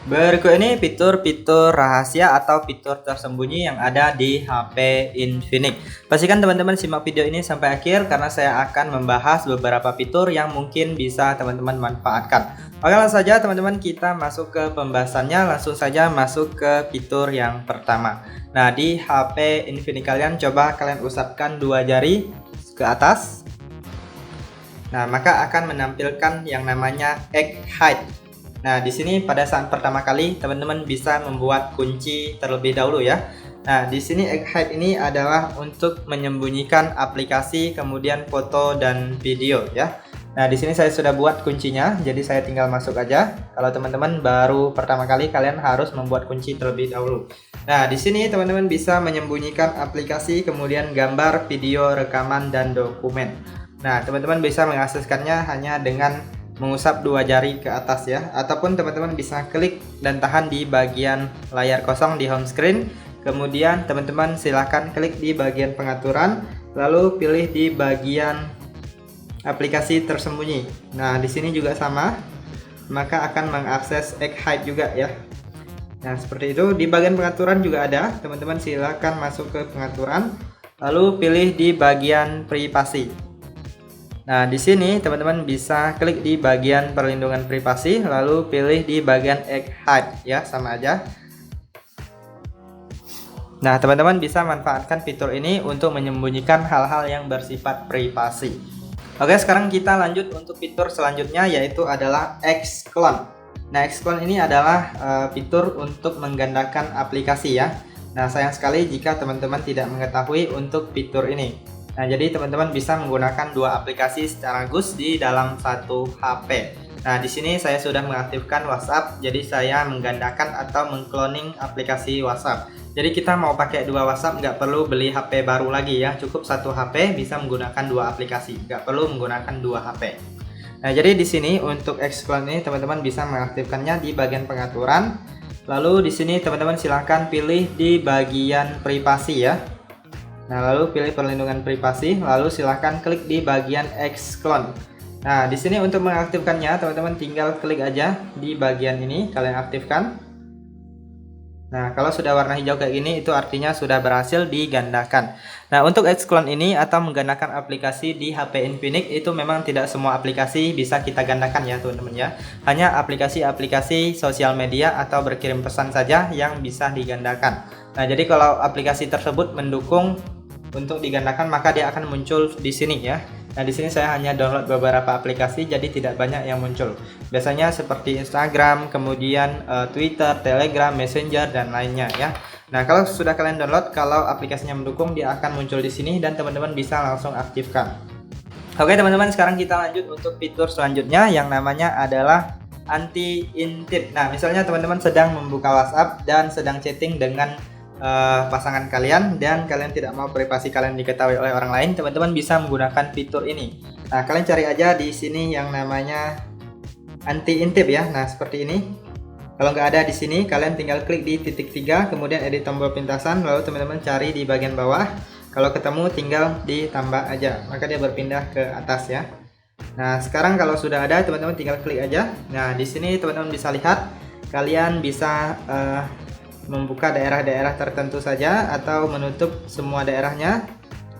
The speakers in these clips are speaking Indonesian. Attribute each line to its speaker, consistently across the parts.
Speaker 1: Berikut ini fitur-fitur rahasia atau fitur tersembunyi yang ada di HP Infinix. Pastikan teman-teman simak video ini sampai akhir karena saya akan membahas beberapa fitur yang mungkin bisa teman-teman manfaatkan. Oke, langsung saja teman-teman kita masuk ke pembahasannya. Langsung saja masuk ke fitur yang pertama. Nah, di HP Infinix kalian coba kalian usapkan dua jari ke atas. Nah, maka akan menampilkan yang namanya Egg Hide. Nah, di sini pada saat pertama kali teman-teman bisa membuat kunci terlebih dahulu ya. Nah, di sini Egg Hide ini adalah untuk menyembunyikan aplikasi, kemudian foto dan video ya. Nah, di sini saya sudah buat kuncinya, jadi saya tinggal masuk aja. Kalau teman-teman baru pertama kali, kalian harus membuat kunci terlebih dahulu. Nah, di sini teman-teman bisa menyembunyikan aplikasi, kemudian gambar, video, rekaman, dan dokumen. Nah, teman-teman bisa mengakseskannya hanya dengan mengusap dua jari ke atas ya, ataupun teman-teman bisa klik dan tahan di bagian layar kosong di home screen. Kemudian teman-teman silahkan klik di bagian pengaturan, lalu pilih di bagian aplikasi tersembunyi. Nah, di sini juga sama, maka akan mengakses Egg Hide juga ya. Nah, seperti itu. Di bagian pengaturan juga ada, teman-teman silahkan masuk ke pengaturan, lalu pilih di bagian privasi. Nah, di sini teman-teman bisa klik di bagian perlindungan privasi, lalu pilih di bagian Egg Hide ya, sama aja. Nah, teman-teman bisa manfaatkan fitur ini untuk menyembunyikan hal-hal yang bersifat privasi. Oke, sekarang kita lanjut untuk fitur selanjutnya, yaitu adalah X-Clone. Nah, X-Clone ini adalah fitur untuk menggandakan aplikasi ya. Nah, sayang sekali jika teman-teman tidak mengetahui untuk fitur ini. Nah, jadi teman-teman bisa menggunakan dua aplikasi sekaligus di dalam satu HP. Nah, di sini saya sudah mengaktifkan WhatsApp, jadi saya menggandakan atau mengcloning aplikasi WhatsApp. Jadi kita mau pakai dua WhatsApp, nggak perlu beli HP baru lagi ya, cukup satu HP bisa menggunakan dua aplikasi, nggak perlu menggunakan dua HP. Nah, jadi di sini untuk X-Clone ini teman-teman bisa mengaktifkannya di bagian pengaturan. Lalu di sini teman-teman silahkan pilih di bagian privasi ya. Nah, lalu pilih perlindungan privasi, lalu silahkan klik di bagian X-Clone. Nah, di sini untuk mengaktifkannya, teman-teman tinggal klik aja di bagian ini, kalian aktifkan. Nah, kalau sudah warna hijau kayak gini, itu artinya sudah berhasil digandakan. Nah, untuk X-Clone ini atau menggandakan aplikasi di HP Infinix itu memang tidak semua aplikasi bisa kita gandakan ya, teman-teman ya. Hanya aplikasi-aplikasi sosial media atau berkirim pesan saja yang bisa digandakan. Nah, jadi kalau aplikasi tersebut mendukung untuk digandakan, maka dia akan muncul di sini ya. Nah, di sini saya hanya download beberapa aplikasi, jadi tidak banyak yang muncul. Biasanya seperti Instagram, kemudian Twitter, Telegram, Messenger, dan lainnya ya. Nah, kalau sudah kalian download, kalau aplikasinya mendukung, dia akan muncul di sini dan teman-teman bisa langsung aktifkan. Oke teman-teman, sekarang kita lanjut untuk fitur selanjutnya yang namanya adalah anti-intip. Nah, misalnya teman-teman sedang membuka WhatsApp dan sedang chatting dengan pasangan kalian dan kalian tidak mau privasi kalian diketahui oleh orang lain, teman-teman bisa menggunakan fitur ini. Nah, kalian cari aja di sini yang namanya anti-intip ya. Nah, seperti ini. Kalau nggak ada di sini, kalian tinggal klik di titik 3, kemudian edit tombol pintasan, lalu teman-teman cari di bagian bawah. Kalau ketemu tinggal ditambah aja, maka dia berpindah ke atas ya. Nah, sekarang kalau sudah ada, teman-teman tinggal klik aja. Nah, di sini teman-teman bisa lihat, kalian bisa membuka daerah-daerah tertentu saja atau menutup semua daerahnya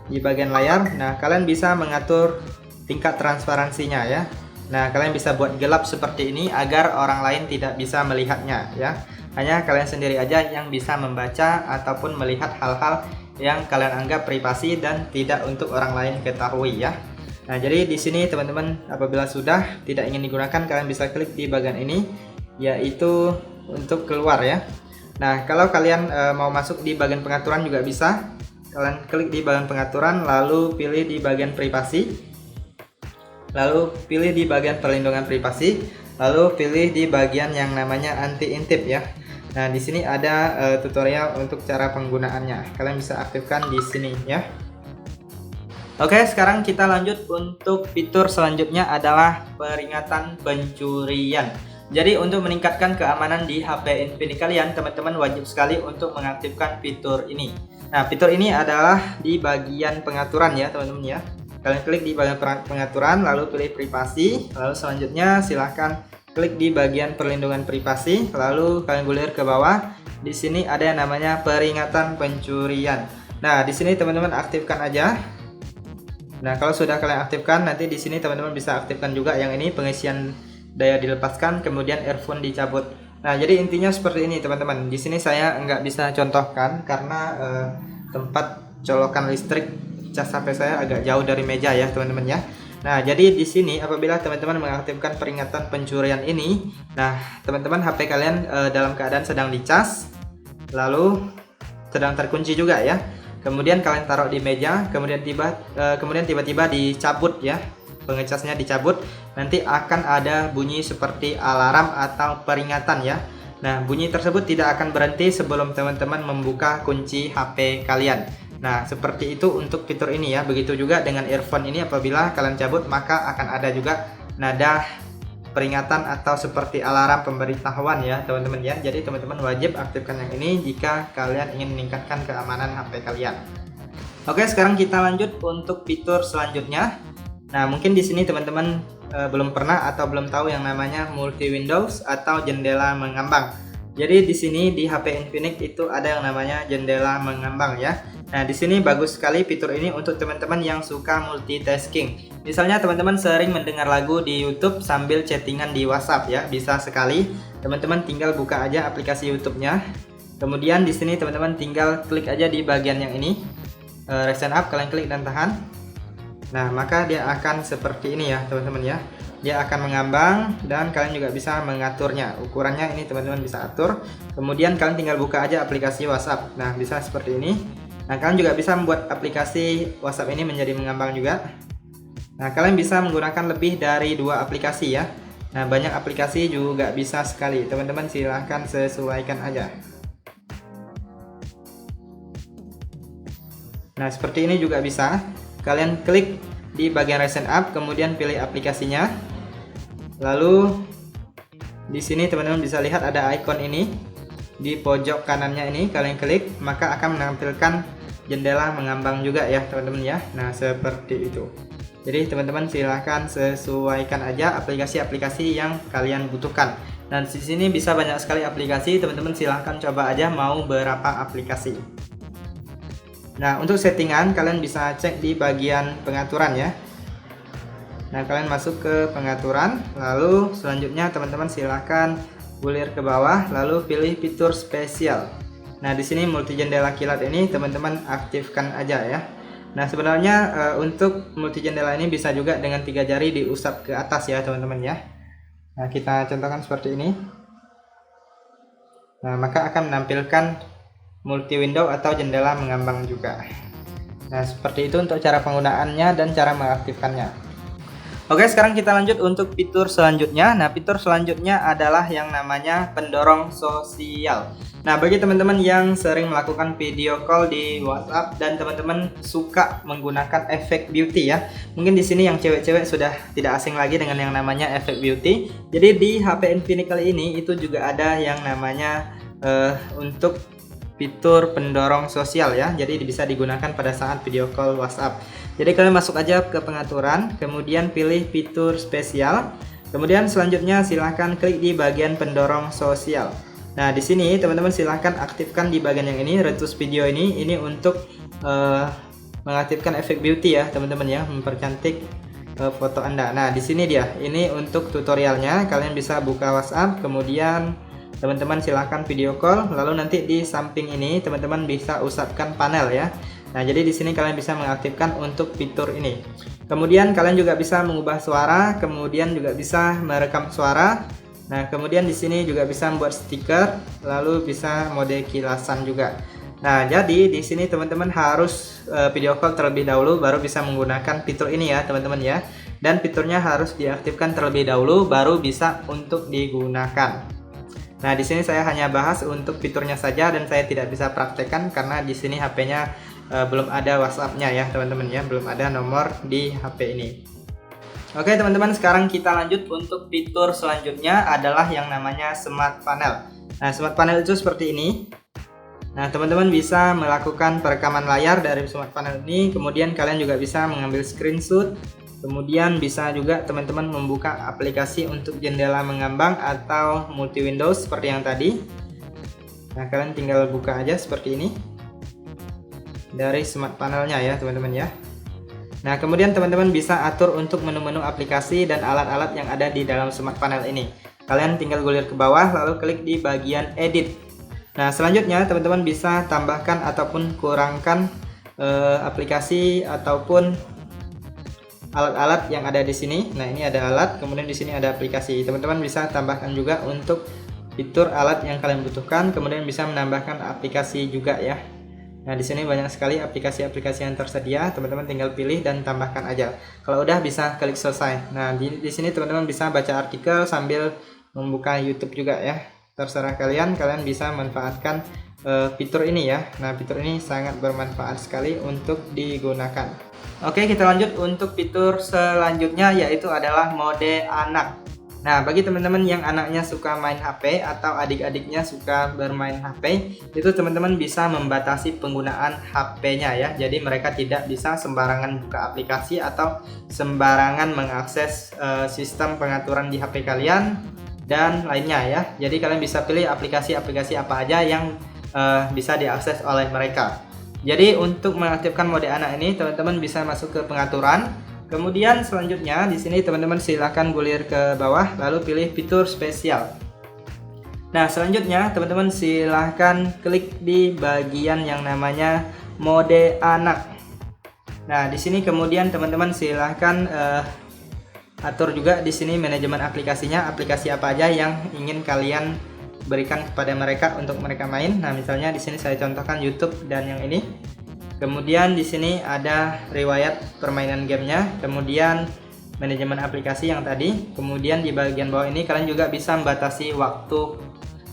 Speaker 1: di bagian layar. Nah, kalian bisa mengatur tingkat transparansinya ya. Nah, kalian bisa buat gelap seperti ini agar orang lain tidak bisa melihatnya ya. Hanya kalian sendiri aja yang bisa membaca ataupun melihat hal-hal yang kalian anggap privasi dan tidak untuk orang lain ketahui ya. Nah, jadi di sini teman-teman apabila sudah tidak ingin digunakan, kalian bisa klik di bagian ini, yaitu untuk keluar ya. Nah, kalau kalian mau masuk di bagian pengaturan juga bisa. Kalian klik di bagian pengaturan, lalu pilih di bagian privasi, lalu pilih di bagian perlindungan privasi, lalu pilih di bagian yang namanya anti-intip ya. Nah, di sini ada tutorial untuk cara penggunaannya. Kalian bisa aktifkan di sini ya. Oke, sekarang kita lanjut untuk fitur selanjutnya adalah peringatan pencurian. Jadi untuk meningkatkan keamanan di HP Infinix kalian, teman-teman wajib sekali untuk mengaktifkan fitur ini. Nah, fitur ini adalah di bagian pengaturan ya, teman-teman ya. Kalian klik di bagian pengaturan, lalu pilih privasi, lalu selanjutnya silahkan klik di bagian perlindungan privasi, lalu kalian gulir ke bawah. Di sini ada yang namanya peringatan pencurian. Nah, di sini teman-teman aktifkan aja. Nah, kalau sudah kalian aktifkan, nanti di sini teman-teman bisa aktifkan juga yang ini, pengisian daya dilepaskan, kemudian earphone dicabut. Nah, jadi intinya seperti ini teman-teman. Di sini saya nggak bisa contohkan karena tempat colokan listrik cas HP saya agak jauh dari meja ya teman-teman ya. Nah, jadi di sini apabila teman-teman mengaktifkan peringatan pencurian ini, nah teman-teman HP kalian dalam keadaan sedang dicas, lalu sedang terkunci juga ya. Kemudian kalian taruh di meja, kemudian tiba-tiba dicabut ya, pengecasnya dicabut, nanti akan ada bunyi seperti alarm atau peringatan ya. Nah, bunyi tersebut tidak akan berhenti sebelum teman-teman membuka kunci HP kalian. Nah, seperti itu untuk fitur ini ya. Begitu juga dengan earphone ini, apabila kalian cabut maka akan ada juga nada peringatan atau seperti alarm pemberitahuan ya teman-teman ya. Jadi teman-teman wajib aktifkan yang ini jika kalian ingin meningkatkan keamanan HP kalian. Oke, sekarang kita lanjut untuk fitur selanjutnya. Nah, mungkin di sini teman-teman belum pernah atau belum tahu yang namanya multi windows atau jendela mengambang. Jadi di sini di HP Infinix itu ada yang namanya jendela mengambang ya. Nah, di sini bagus sekali fitur ini untuk teman-teman yang suka multitasking. Misalnya teman-teman sering mendengar lagu di YouTube sambil chattingan di WhatsApp ya, bisa sekali. Teman-teman tinggal buka aja aplikasi YouTube-nya. Kemudian di sini teman-teman tinggal klik aja di bagian yang ini, Resen Up, kalian klik dan tahan. Nah, maka dia akan seperti ini ya teman-teman ya. Dia akan mengambang dan kalian juga bisa mengaturnya. Ukurannya ini teman-teman bisa atur. Kemudian kalian tinggal buka aja aplikasi WhatsApp. Nah, bisa seperti ini. Nah, kalian juga bisa membuat aplikasi WhatsApp ini menjadi mengambang juga. Nah, kalian bisa menggunakan lebih dari 2 aplikasi ya. Nah, banyak aplikasi juga bisa sekali. Teman-teman silahkan sesuaikan aja. Nah, seperti ini juga bisa. Kalian klik di bagian Resen Up, kemudian pilih aplikasinya. Lalu di sini teman-teman bisa lihat ada icon ini di pojok kanannya ini, kalian klik maka akan menampilkan jendela mengambang juga ya teman-teman ya. Nah, seperti itu. Jadi teman-teman silahkan sesuaikan aja aplikasi-aplikasi yang kalian butuhkan. Dan di sini bisa banyak sekali aplikasi, teman-teman silahkan coba aja mau berapa aplikasi. Nah, untuk settingan kalian bisa cek di bagian pengaturan ya. Nah, kalian masuk ke pengaturan, lalu selanjutnya teman-teman silahkan gulir ke bawah, lalu pilih fitur spesial. Nah, di sini multi jendela kilat ini teman-teman aktifkan aja ya. Nah, sebenarnya untuk multi jendela ini bisa juga dengan 3 jari diusap ke atas ya teman-teman ya. Nah, kita contohkan seperti ini. Nah, maka akan menampilkan multi window atau jendela mengambang juga. Nah, seperti itu untuk cara penggunaannya dan cara mengaktifkannya. Oke, sekarang kita lanjut untuk fitur selanjutnya. Nah, fitur selanjutnya adalah yang namanya pendorong sosial. Nah, bagi teman-teman yang sering melakukan video call di WhatsApp dan teman-teman suka menggunakan efek beauty ya. Mungkin di sini yang cewek-cewek sudah tidak asing lagi dengan yang namanya efek beauty. Jadi di HP Infinix kali ini itu juga ada yang namanya untuk fitur pendorong sosial ya. Jadi bisa digunakan pada saat video call WhatsApp. Jadi kalian masuk aja ke pengaturan, kemudian pilih fitur spesial. Kemudian selanjutnya silahkan klik di bagian pendorong sosial. Nah, di sini teman-teman silahkan aktifkan di bagian yang ini, retus video ini untuk mengaktifkan efek beauty ya teman-teman ya, mempercantik foto Anda. Nah, di sini dia. Ini untuk tutorialnya. Kalian bisa buka WhatsApp, kemudian teman-teman silahkan video call, lalu nanti di samping ini teman-teman bisa usapkan panel ya. Nah, jadi di sini kalian bisa mengaktifkan untuk fitur ini. Kemudian kalian juga bisa mengubah suara, kemudian juga bisa merekam suara. Nah, kemudian di sini juga bisa membuat stiker, lalu bisa mode kilasan juga. Nah, jadi di sini teman-teman harus video call terlebih dahulu baru bisa menggunakan fitur ini ya, teman-teman ya. Dan fiturnya harus diaktifkan terlebih dahulu baru bisa untuk digunakan. Nah, di sini saya hanya bahas untuk fiturnya saja dan saya tidak bisa praktekkan karena di sini HP-nya belum ada WhatsApp-nya ya teman-teman ya, belum ada nomor di HP ini. Oke teman-teman, sekarang kita lanjut untuk fitur selanjutnya adalah yang namanya Smart Panel. Nah, Smart Panel itu seperti ini. Nah, teman-teman bisa melakukan perekaman layar dari Smart Panel ini, kemudian kalian juga bisa mengambil screenshot, Kemudian bisa juga teman-teman membuka aplikasi untuk jendela mengambang atau multi Windows seperti yang tadi. Nah, kalian tinggal buka aja seperti ini dari smart panelnya ya teman-teman ya. Nah, kemudian teman-teman bisa atur untuk menu-menu aplikasi dan alat-alat yang ada di dalam smart panel ini. Kalian tinggal gulir ke bawah lalu klik di bagian edit. Nah, selanjutnya teman-teman bisa tambahkan ataupun kurangkan aplikasi ataupun alat-alat yang ada di sini. Nah, ini ada alat, kemudian di sini ada aplikasi. Teman-teman bisa tambahkan juga untuk fitur alat yang kalian butuhkan, kemudian bisa menambahkan aplikasi juga ya. Nah, di sini banyak sekali aplikasi-aplikasi yang tersedia, teman-teman tinggal pilih dan tambahkan aja. Kalau udah bisa klik selesai. Nah, di sini teman-teman bisa baca artikel sambil membuka YouTube juga ya. Terserah kalian bisa manfaatkan fitur ini ya. Nah, fitur ini sangat bermanfaat sekali untuk digunakan. Oke, kita lanjut untuk fitur selanjutnya, yaitu adalah mode anak. Nah, bagi teman-teman yang anaknya suka main HP atau adik-adiknya suka bermain HP, itu teman-teman bisa membatasi penggunaan HP-nya ya. Jadi mereka tidak bisa sembarangan buka aplikasi atau sembarangan mengakses sistem pengaturan di HP kalian dan lainnya ya. Jadi kalian bisa pilih aplikasi-aplikasi apa aja yang bisa diakses oleh mereka. Jadi untuk mengaktifkan mode anak ini, teman-teman bisa masuk ke pengaturan. Kemudian selanjutnya di sini teman-teman silahkan gulir ke bawah lalu pilih fitur spesial. Nah, selanjutnya teman-teman silahkan klik di bagian yang namanya mode anak. Nah, di sini kemudian teman-teman silahkan atur juga di sini manajemen aplikasinya, aplikasi apa aja yang ingin kalian berikan kepada mereka untuk mereka main. Nah, misalnya di sini saya contohkan YouTube dan yang ini. Kemudian di sini ada riwayat permainan gamenya, kemudian manajemen aplikasi yang tadi. Kemudian di bagian bawah ini kalian juga bisa membatasi waktu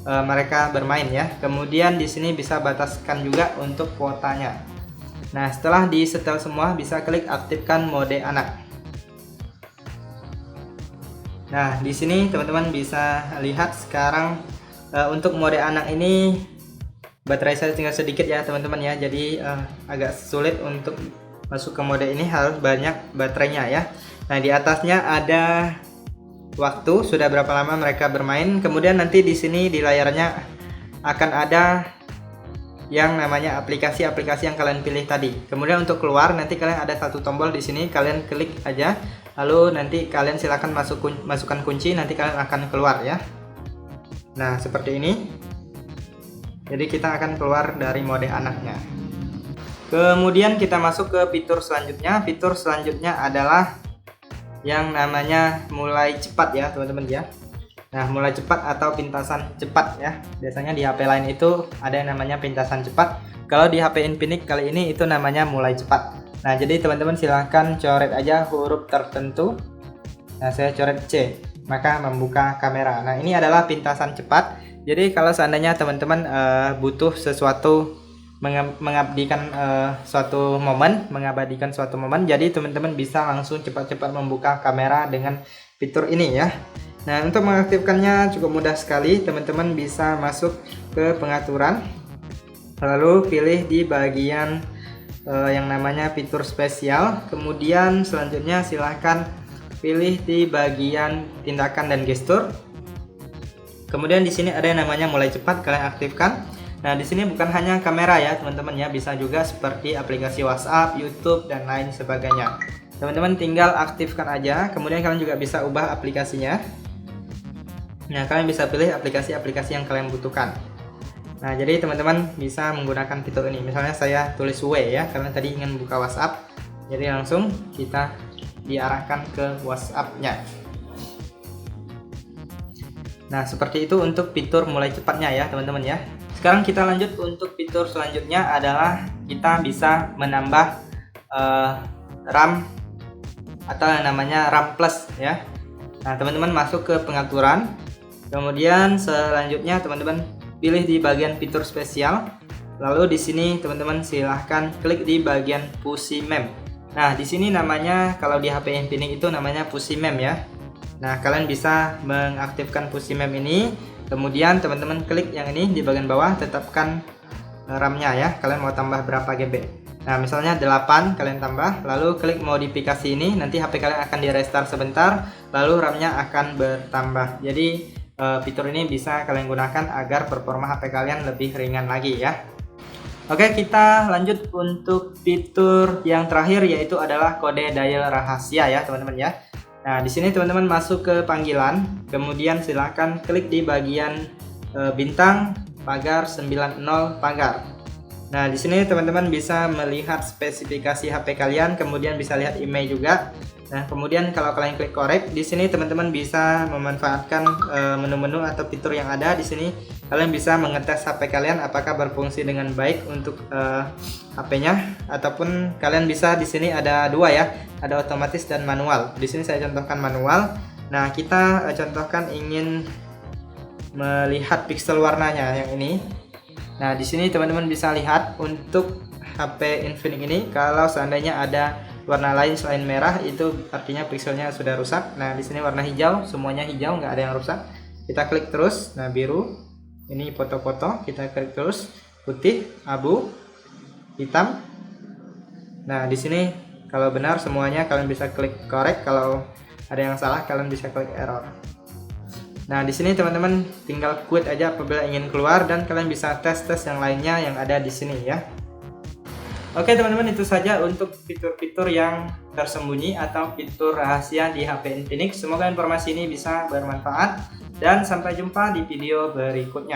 Speaker 1: mereka bermain ya. Kemudian di sini bisa bataskan juga untuk kuotanya. Nah, setelah di-setel semua, bisa klik aktifkan mode anak. Nah, di sini teman-teman bisa lihat sekarang untuk mode anak ini baterai saya tinggal sedikit ya teman-teman ya, jadi agak sulit untuk masuk ke mode ini, harus banyak baterainya ya. Nah, di atasnya ada waktu sudah berapa lama mereka bermain, kemudian nanti di sini di layarnya akan ada yang namanya aplikasi-aplikasi yang kalian pilih tadi. Kemudian untuk keluar nanti kalian ada satu tombol di sini, kalian klik aja, lalu nanti kalian silakan masukkan kunci, nanti kalian akan keluar ya. Nah, seperti ini. Jadi kita akan keluar dari mode anaknya. Kemudian kita masuk ke fitur selanjutnya. Fitur selanjutnya adalah yang namanya mulai cepat ya teman-teman ya. Nah, mulai cepat atau pintasan cepat ya. Biasanya di HP lain itu ada yang namanya pintasan cepat. Kalau di HP Infinix kali ini itu namanya mulai cepat. Nah, jadi teman-teman silahkan coret aja huruf tertentu. Nah, saya coret C, maka membuka kamera. Nah, ini adalah pintasan cepat. Jadi kalau seandainya teman-teman butuh sesuatu, mengabadikan suatu momen, jadi teman-teman bisa langsung cepat-cepat membuka kamera dengan fitur ini ya. Nah, untuk mengaktifkannya cukup mudah sekali. Teman-teman bisa masuk ke pengaturan, lalu pilih di bagian yang namanya fitur spesial. Kemudian selanjutnya silahkan pilih di bagian tindakan dan gestur. Kemudian di sini ada yang namanya mulai cepat, kalian aktifkan. Nah, di sini bukan hanya kamera ya teman-teman ya, bisa juga seperti aplikasi WhatsApp, YouTube dan lain sebagainya. Teman-teman tinggal aktifkan aja. Kemudian kalian juga bisa ubah aplikasinya. Nah, kalian bisa pilih aplikasi-aplikasi yang kalian butuhkan. Nah, jadi teman-teman bisa menggunakan fitur ini. Misalnya saya tulis W ya, karena tadi ingin buka WhatsApp. Jadi langsung kita diarahkan ke WhatsApp-nya. Nah, seperti itu untuk fitur mulai cepatnya ya teman-teman ya. Sekarang kita lanjut untuk fitur selanjutnya adalah kita bisa menambah RAM atau yang namanya RAM plus ya. Nah, teman-teman masuk ke pengaturan. Kemudian selanjutnya teman-teman pilih di bagian fitur spesial. Lalu di sini teman-teman silahkan klik di bagian Pusimem. Nah, di sini namanya kalau di HP Infinix itu namanya Pusimem ya. Nah, kalian bisa mengaktifkan Pusimem ini. Kemudian teman-teman klik yang ini di bagian bawah, tetapkan RAM-nya ya. Kalian mau tambah berapa GB. Nah, misalnya 8 kalian tambah, lalu klik modifikasi ini, nanti HP kalian akan di restart sebentar, lalu RAM-nya akan bertambah. Jadi fitur ini bisa kalian gunakan agar performa HP kalian lebih ringan lagi ya. Oke, kita lanjut untuk fitur yang terakhir, yaitu adalah kode dial rahasia ya teman-teman ya. Nah, di sini teman-teman masuk ke panggilan, kemudian silahkan klik di bagian bintang pagar 90 pagar. Nah, di sini teman-teman bisa melihat spesifikasi HP kalian, kemudian bisa lihat email juga. Nah, kemudian kalau kalian klik korek, di sini teman-teman bisa memanfaatkan menu-menu atau fitur yang ada di sini. Kalian bisa mengetes HP kalian apakah berfungsi dengan baik untuk HP-nya, ataupun kalian bisa di sini ada dua ya, ada otomatis dan manual. Di sini saya contohkan manual. Nah, kita contohkan ingin melihat pixel warnanya yang ini. Nah, di sini teman-teman bisa lihat untuk HP Infinix ini, kalau seandainya ada warna lain selain merah, itu artinya pixelnya sudah rusak. Nah, di sini warna hijau, semuanya hijau, nggak ada yang rusak. Kita klik terus. Nah, biru, ini foto-foto, kita klik terus. Putih, abu, hitam. Nah, di sini kalau benar semuanya, kalian bisa klik correct. Kalau ada yang salah, kalian bisa klik error. Nah, di sini teman-teman tinggal quit aja apabila ingin keluar, dan kalian bisa tes-tes yang lainnya yang ada di sini ya. Oke teman-teman, itu saja untuk fitur-fitur yang tersembunyi atau fitur rahasia di HP Infinix. Semoga informasi ini bisa bermanfaat, dan sampai jumpa di video berikutnya.